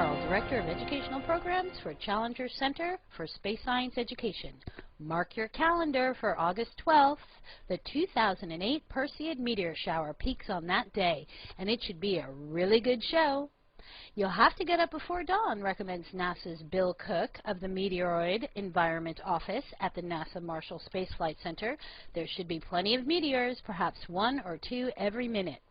Carl, Director of Educational Programs for Challenger Center for Space Science Education. Mark your calendar for August 12th. The 2008 Perseid meteor shower peaks on that day, and it should be a really good show. You'll have to get up before dawn, recommends NASA's Bill Cook of the Meteoroid Environment Office at the NASA Marshall Space Flight Center. There should be plenty of meteors, perhaps one or two every minute.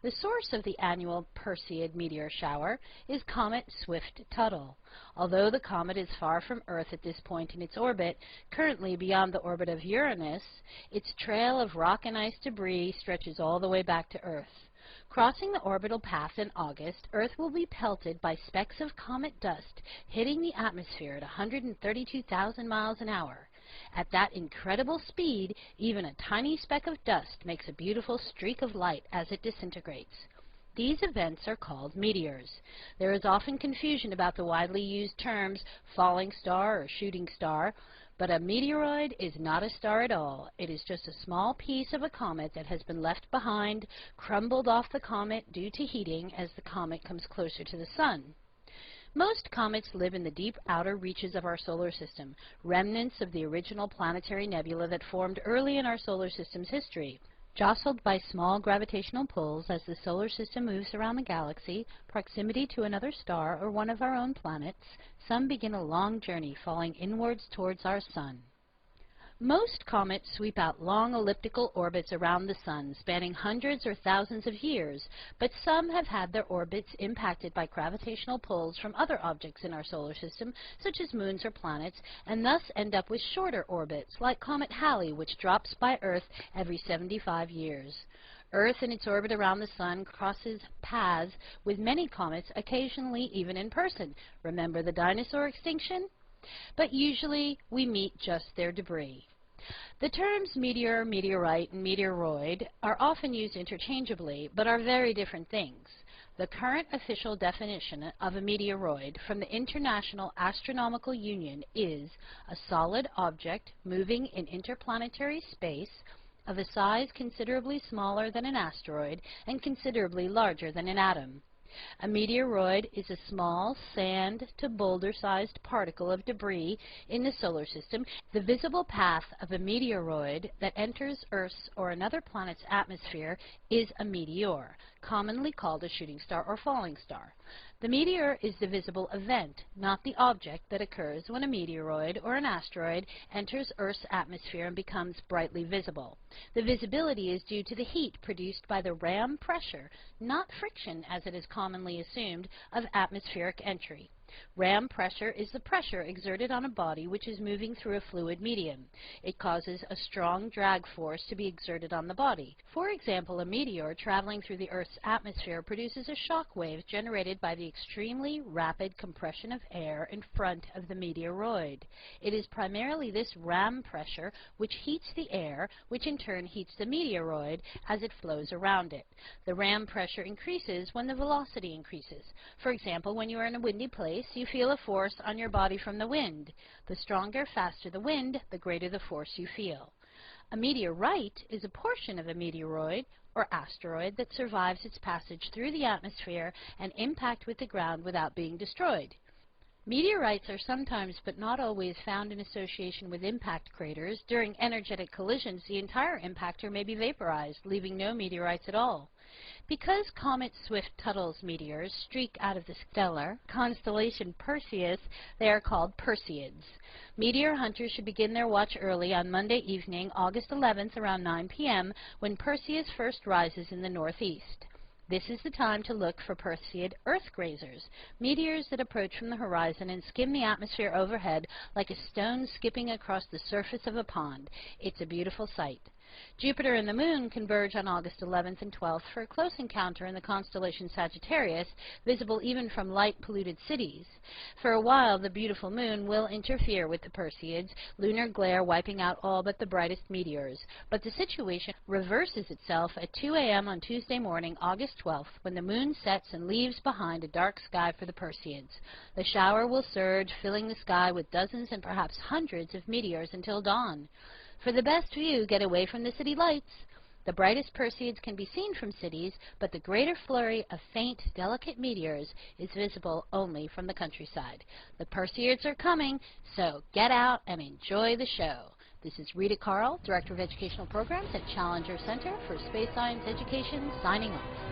The source of the annual Perseid meteor shower is Comet Swift-Tuttle. Although the comet is far from Earth at this point in its orbit, currently beyond the orbit of Uranus, its trail of rock and ice debris stretches all the way back to Earth. Crossing the orbital path in August, Earth will be pelted by specks of comet dust hitting the atmosphere at 132,000 miles an hour. At that incredible speed, even a tiny speck of dust makes a beautiful streak of light as it disintegrates. These events are called meteors. There is often confusion about the widely used terms falling star or shooting star, but a meteoroid is not a star at all. It is just a small piece of a comet that has been left behind, crumbled off the comet due to heating as the comet comes closer to the sun. Most comets live in the deep outer reaches of our solar system, remnants of the original planetary nebula that formed early in our solar system's history. Jostled by small gravitational pulls as the solar system moves around the galaxy, proximity to another star or one of our own planets, some begin a long journey falling inwards towards our sun. Most comets sweep out long elliptical orbits around the sun, spanning hundreds or thousands of years, but some have had their orbits impacted by gravitational pulls from other objects in our solar system, such as moons or planets, and thus end up with shorter orbits, like Comet Halley, which drops by Earth every 75 years. Earth in its orbit around the sun crosses paths with many comets, occasionally even in person. Remember the dinosaur extinction? But usually we meet just their debris. The terms meteor, meteorite, and meteoroid are often used interchangeably, but are very different things. The current official definition of a meteoroid from the International Astronomical Union is a solid object moving in interplanetary space of a size considerably smaller than an asteroid and considerably larger than an atom. A meteoroid is a small sand to boulder-sized particle of debris in the solar system. The visible path of a meteoroid that enters Earth's or another planet's atmosphere is a meteor, commonly called a shooting star or falling star. The meteor is the visible event, not the object, that occurs when a meteoroid or an asteroid enters Earth's atmosphere and becomes brightly visible. The visibility is due to the heat produced by the ram pressure, not friction as it is commonly assumed, of atmospheric entry. Ram pressure is the pressure exerted on a body which is moving through a fluid medium. It causes a strong drag force to be exerted on the body. For example, a meteor traveling through the Earth's atmosphere produces a shock wave generated by the extremely rapid compression of air in front of the meteoroid. It is primarily this ram pressure which heats the air, which in turn heats the meteoroid as it flows around it. The ram pressure increases when the velocity increases. For example, when you are in a windy place, you feel a force on your body from the wind. The stronger, faster the wind, the greater the force you feel. A meteorite is a portion of a meteoroid or asteroid that survives its passage through the atmosphere and impact with the ground without being destroyed. Meteorites are sometimes, but not always, found in association with impact craters. During energetic collisions, the entire impactor may be vaporized, leaving no meteorites at all. Because Comet Swift-Tuttle's meteors streak out of the stellar constellation Perseus, they are called Perseids. Meteor hunters should begin their watch early on Monday evening, August 11th, around 9 p.m., when Perseus first rises in the northeast. This is the time to look for Perseid earth grazers, meteors that approach from the horizon and skim the atmosphere overhead like a stone skipping across the surface of a pond. It's a beautiful sight. Jupiter and the Moon converge on August 11th and 12th for a close encounter in the constellation Sagittarius, visible even from light-polluted cities. For a while, the beautiful Moon will interfere with the Perseids, lunar glare wiping out all but the brightest meteors. But the situation reverses itself at 2 a.m. on Tuesday morning, August 12th, when the Moon sets and leaves behind a dark sky for the Perseids. The shower will surge, filling the sky with dozens and perhaps hundreds of meteors until dawn. For the best view, get away from the city lights. The brightest Perseids can be seen from cities, but the greater flurry of faint, delicate meteors is visible only from the countryside. The Perseids are coming, so get out and enjoy the show. This is Rita Carl, Director of Educational Programs at Challenger Center for Space Science Education, signing off.